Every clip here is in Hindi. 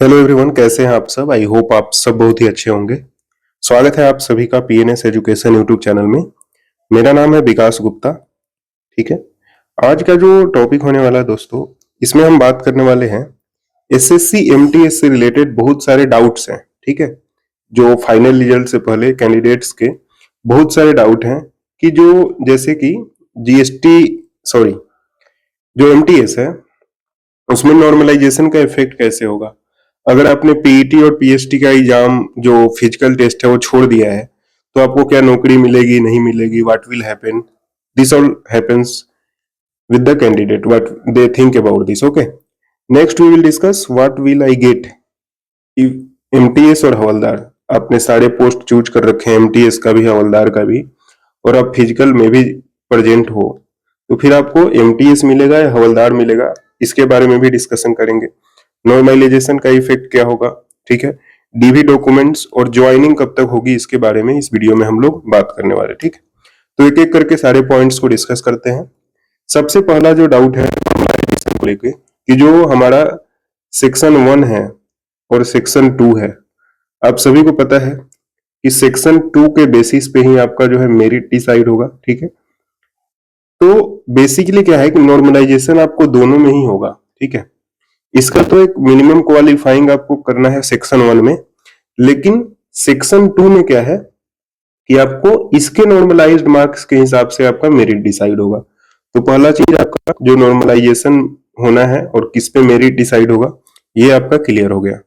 हेलो एवरीवन, कैसे हैं आप सब। आई होप आप सब बहुत ही अच्छे होंगे। स्वागत है आप सभी का पीएनएस एजुकेशन यूट्यूब चैनल में। मेरा नाम है विकास गुप्ता। ठीक है, आज का जो टॉपिक होने वाला है दोस्तों, इसमें हम बात करने वाले हैं एसएससी एमटीएस से रिलेटेड बहुत सारे डाउट्स हैं। ठीक है, जो फाइनल रिजल्ट से पहले कैंडिडेट्स के बहुत सारे डाउट हैं कि जो जैसे कि जीएसटी सॉरी जो एमटीएस है उसमें नॉर्मलाइजेशन का इफेक्ट कैसे होगा। अगर आपने पीईटी और पीएसटी का एग्जाम जो फिजिकल टेस्ट है वो छोड़ दिया है तो आपको क्या नौकरी मिलेगी, नहीं मिलेगी, what will happen, this all happens with the candidate, what they think about this. Okay, next we will discuss what will I get if MTS और हवलदार। आपने सारे पोस्ट चूज कर रखे हैं, एमटीएस का भी हवलदार का भी, और आप फिजिकल में भी प्रेजेंट हो तो फिर आपको एमटीएस मिलेगा या हवलदार मिलेगा, इसके बारे में भी डिस्कशन करेंगे। नॉर्मलाइजेशन का इफेक्ट क्या होगा, ठीक है, डीवी डॉक्यूमेंट्स और ज्वाइनिंग कब तक होगी, इसके बारे में इस वीडियो में हम लोग बात करने वाले। ठीक है, तो एक एक करके सारे पॉइंट्स को डिस्कस करते हैं। सबसे पहला जो डाउट है नॉर्मलाइजेशन को लेके कि जो हमारा सेक्शन 1 है और सेक्शन 2 है, आप सभी को पता है कि सेक्शन 2 के बेसिस पे ही आपका जो है मेरिट डिसाइड होगा। ठीक है, तो बेसिकली क्या है कि नॉर्मलाइजेशन आपको दोनों में ही होगा। ठीक है, इसका तो एक मिनिमम क्वालिफाइंग आपको करना है सेक्शन 1 में, लेकिन सेक्शन 2 में क्या है कि आपको इसके नॉर्मलाइज्ड मार्क्स के हिसाब से आपका मेरिट डिसाइड होगा। तो पहला चीज आपका जो नॉर्मलाइजेशन होना है और किस पे मेरिट डिसाइड होगा, ये आपका क्लियर हो गया।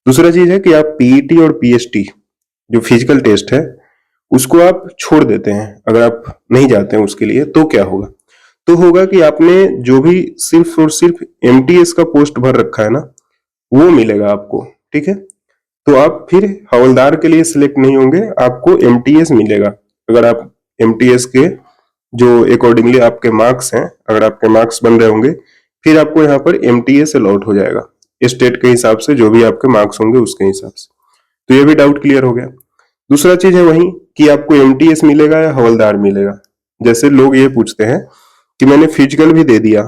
दूसरा चीज है कि आप पीईटी और पीएसटी जो फिजिकल टेस्ट है उसको आप छोड़ देते हैं, अगर आप नहीं जाते हैं उसके लिए तो क्या होगा, तो होगा कि आपने जो भी सिर्फ और सिर्फ एमटीएस का पोस्ट भर रखा है ना, वो मिलेगा आपको। ठीक है, तो आप फिर हवलदार के लिए सिलेक्ट नहीं होंगे, आपको एमटीएस मिलेगा। अगर आप एमटीएस के जो अकॉर्डिंगली आपके मार्क्स हैं, अगर आपके मार्क्स बन रहे होंगे, फिर आपको यहाँ पर एमटीएस अलॉट हो जाएगा स्टेट के हिसाब से, जो भी आपके मार्क्स होंगे उसके हिसाब से। तो ये भी डाउट क्लियर हो गया। दूसरा चीज है वही कि आपको एमटीएस मिलेगा या हवलदार मिलेगा। जैसे लोग ये पूछते हैं कि मैंने फिजिकल भी दे दिया,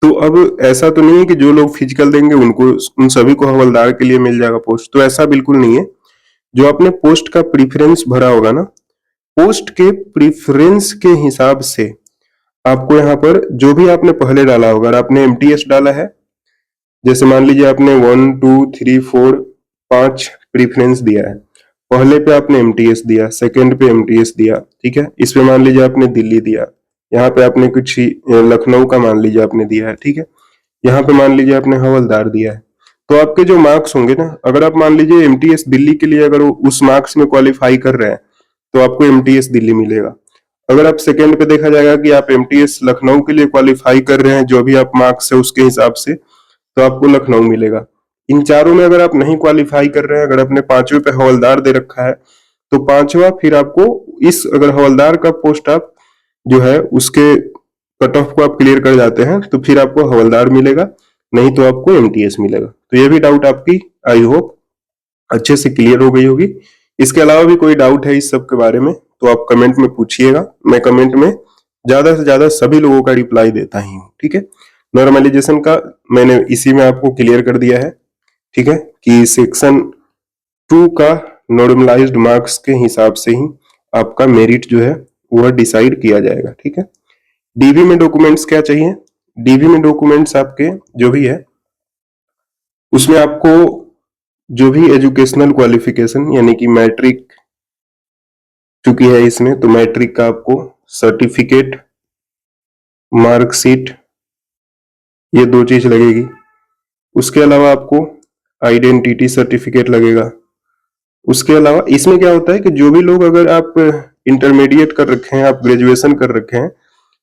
तो अब ऐसा तो नहीं है कि जो लोग फिजिकल देंगे उनको उन सभी को हवलदार के लिए मिल जाएगा पोस्ट, तो ऐसा बिल्कुल नहीं है। जो आपने पोस्ट का प्रीफरेंस भरा होगा ना, पोस्ट के प्रीफरेंस के हिसाब से आपको यहाँ पर जो भी आपने पहले डाला होगा, अगर आपने एमटीएस डाला है, जैसे मान लीजिए आपने 1 2 3 4 5 प्रीफरेंस दिया है, पहले पे आपने एमटीएस दिया, सेकंड पे एमटीएस दिया, ठीक है, इस पे मान लीजिए आपने दिल्ली दिया, यहाँ पे आपने कुछ लखनऊ का मान लीजिए आपने दिया है, ठीक है, यहाँ पे मान लीजिए आपने हवलदार दिया है, तो आपके जो मार्क्स होंगे ना, अगर आप मान लीजिए एमटीएस दिल्ली के लिए अगर उस मार्क्स में क्वालिफाई कर रहे हैं तो आपको एमटीएस दिल्ली मिलेगा। अगर आप सेकंड पे देखा जाएगा कि आप एमटीएस लखनऊ के लिए क्वालिफाई कर रहे हैं, जो भी आप मार्क्स है उसके हिसाब से, तो आपको लखनऊ मिलेगा। इन चारों में अगर आप नहीं क्वालिफाई कर रहे हैं, अगर आपने पांचवे पे हवलदार दे रखा है, तो पांचवा फिर आपको इस अगर हवलदार का पोस्ट आप जो है उसके कट ऑफ को आप क्लियर कर जाते हैं तो फिर आपको हवलदार मिलेगा, नहीं तो आपको एमटीएस मिलेगा। तो ये भी डाउट आपकी आई होप अच्छे से क्लियर हो गई होगी। इसके अलावा भी कोई डाउट है इस सब के बारे में तो आप कमेंट में पूछिएगा, मैं कमेंट में ज्यादा से ज्यादा सभी लोगों का रिप्लाई देता ही हूँ। ठीक है, नॉर्मलाइजेशन का मैंने इसी में आपको क्लियर कर दिया है। ठीक है, कि सेक्शन 2 का नॉर्मलाइज्ड मार्क्स के हिसाब से ही आपका मेरिट जो है वह डिसाइड किया जाएगा। ठीक है, डीवी में डॉक्यूमेंट्स क्या चाहिए, डीवी में डॉक्यूमेंट्स आपके जो भी है उसमें आपको जो भी एजुकेशनल क्वालिफिकेशन यानी कि मैट्रिक चुकी है इसमें, तो मैट्रिक का आपको सर्टिफिकेट, मार्कशीट, ये दो चीज लगेगी। उसके अलावा आपको आइडेंटिटी सर्टिफिकेट लगेगा। उसके अलावा इसमें क्या होता है कि जो भी लोग, अगर आप इंटरमीडिएट कर रखे हैं, आप ग्रेजुएशन कर रखे हैं,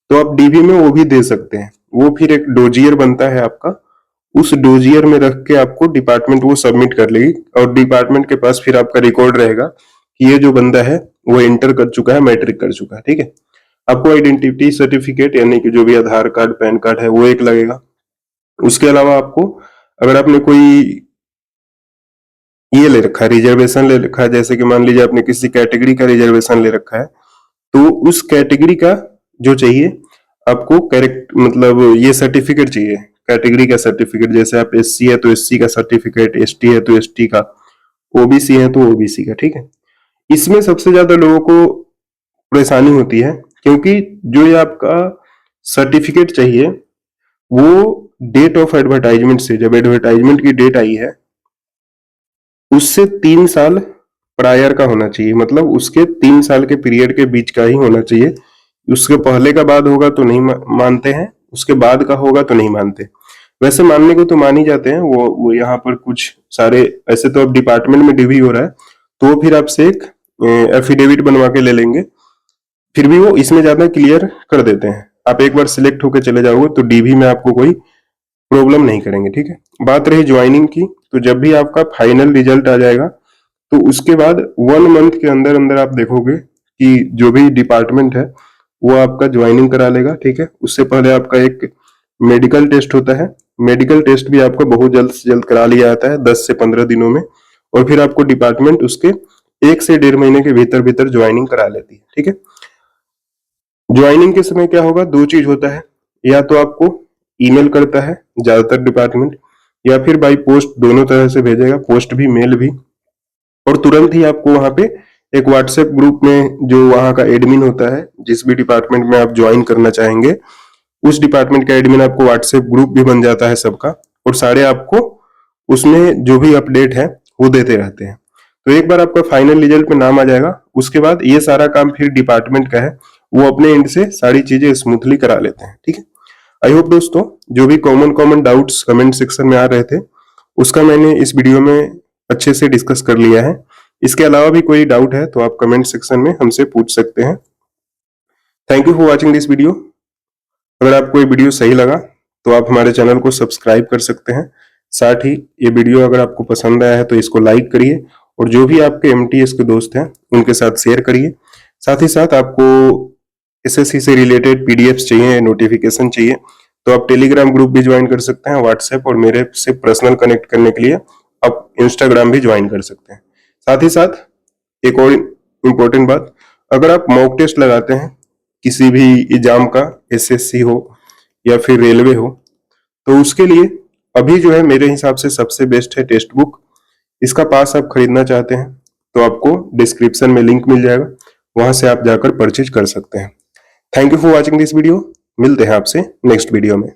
तो आप डीवी में वो भी दे सकते हैं। वो फिर एक डोजियर बनता है आपका, उस डोजियर में रख के आपको डिपार्टमेंट वो सबमिट कर लेगी और डिपार्टमेंट के पास फिर आपका रिकॉर्ड रहेगा कि ये जो बंदा है वो इंटर कर चुका है, मैट्रिक कर चुका है। ठीक है, आपको आइडेंटिटी सर्टिफिकेट यानी कि जो भी आधार कार्ड, पैन कार्ड है वो एक लगेगा। उसके अलावा आपको अगर आपने कोई ये ले रखा है, रिजर्वेशन ले रखा है, जैसे कि मान लीजिए आपने किसी कैटेगरी का रिजर्वेशन ले रखा है, तो उस कैटेगरी का जो चाहिए आपको करेक्ट, मतलब ये सर्टिफिकेट चाहिए, कैटेगरी का सर्टिफिकेट, जैसे आप एससी है तो एससी का सर्टिफिकेट, एसटी है तो एसटी का, ओबीसी है तो ओबीसी का। ठीक है, इसमें सबसे ज्यादा लोगों को परेशानी होती है, क्योंकि जो ये आपका सर्टिफिकेट चाहिए वो डेट ऑफ एडवर्टाइजमेंट से, जब एडवर्टाइजमेंट की डेट आई है उससे 3 साल प्रायर का होना चाहिए, मतलब उसके 3 साल के पीरियड के बीच का ही होना चाहिए। उसके पहले का बाद होगा तो नहीं मानते हैं, उसके बाद का होगा तो नहीं मानते। वैसे मानने को तो मान ही जाते हैं, वो यहाँ पर कुछ सारे ऐसे, तो अब डिपार्टमेंट में डिवी हो रहा है तो फिर आपसे एक एफिडेविट बनवा के ले लेंगे, फिर भी वो इसमें ज्यादा क्लियर कर देते हैं। आप एक बार सिलेक्ट होकर चले जाओगे तो डीवी में आपको कोई प्रॉब्लम नहीं करेंगे। ठीक है, बात रही ज्वाइनिंग की, तो जब भी आपका फाइनल रिजल्ट आ जाएगा तो उसके बाद 1 मंथ के अंदर अंदर आप देखोगे कि जो भी डिपार्टमेंट है वो आपका ज्वाइनिंग करा लेगा। ठीक है, उससे पहले आपका एक मेडिकल टेस्ट होता है, मेडिकल टेस्ट भी आपका बहुत जल्द से जल्द करा लिया जाता है, 10 से 15 दिनों में, और फिर आपको डिपार्टमेंट उसके 1 से 1.5 महीने के भीतर भीतर ज्वाइनिंग करा लेती है। ठीक है, ज्वाइनिंग के समय क्या होगा, 2 चीज होता है, या तो आपको ईमेल करता है ज्यादातर डिपार्टमेंट, या फिर बाई पोस्ट, दोनों तरह से भेजेगा, पोस्ट भी मेल भी, और तुरंत ही आपको वहां पे एक व्हाट्सएप ग्रुप में, जो वहां का एडमिन होता है, जिस भी डिपार्टमेंट में आप ज्वाइन करना चाहेंगे उस डिपार्टमेंट का एडमिन, आपको व्हाट्सएप ग्रुप भी बन जाता है सबका, और सारे आपको उसमें जो भी अपडेट है वो देते रहते हैं। तो एक बार आपका फाइनल रिजल्ट में नाम आ जाएगा, उसके बाद ये सारा काम फिर डिपार्टमेंट का है, वो अपने एंड से सारी चीजें स्मूथली करा लेते हैं। ठीक है, आई होप दोस्तों जो भी common common doubts comment section में आ रहे थे उसका मैंने इस वीडियो में अच्छे से डिस्कस कर लिया है। इसके अलावा भी कोई डाउट है तो आप कमेंट सेक्शन में हमसे पूछ सकते हैं। Thank you for watching this video. अगर आपको ये वीडियो सही लगा तो आप हमारे चैनल को सब्सक्राइब कर सकते हैं। साथ ही ये वीडियो अगर आपको पसंद आया है तो इसको लाइक करिए, और जो भी आपके एमटीएस के दोस्त हैं उनके साथ शेयर करिए। साथ ही साथ आपको एसएससी से रिलेटेड पीडीएफ्स चाहिए, नोटिफिकेशन चाहिए, तो आप टेलीग्राम ग्रुप भी ज्वाइन कर सकते हैं, व्हाट्सएप, और मेरे से पर्सनल कनेक्ट करने के लिए आप इंस्टाग्राम भी ज्वाइन कर सकते हैं। साथ ही साथ एक और इम्पोर्टेंट बात, अगर आप मॉक टेस्ट लगाते हैं किसी भी एग्जाम का, एसएससी हो या फिर रेलवे हो, तो उसके लिए अभी जो है मेरे हिसाब से सबसे बेस्ट है टेक्स्ट बुक। इसका पास आप खरीदना चाहते हैं तो आपको डिस्क्रिप्शन में लिंक मिल जाएगा, वहां से आप जाकर परचेज कर सकते हैं। Thank you for watching this video. मिलते हैं आपसे नेक्स्ट वीडियो में।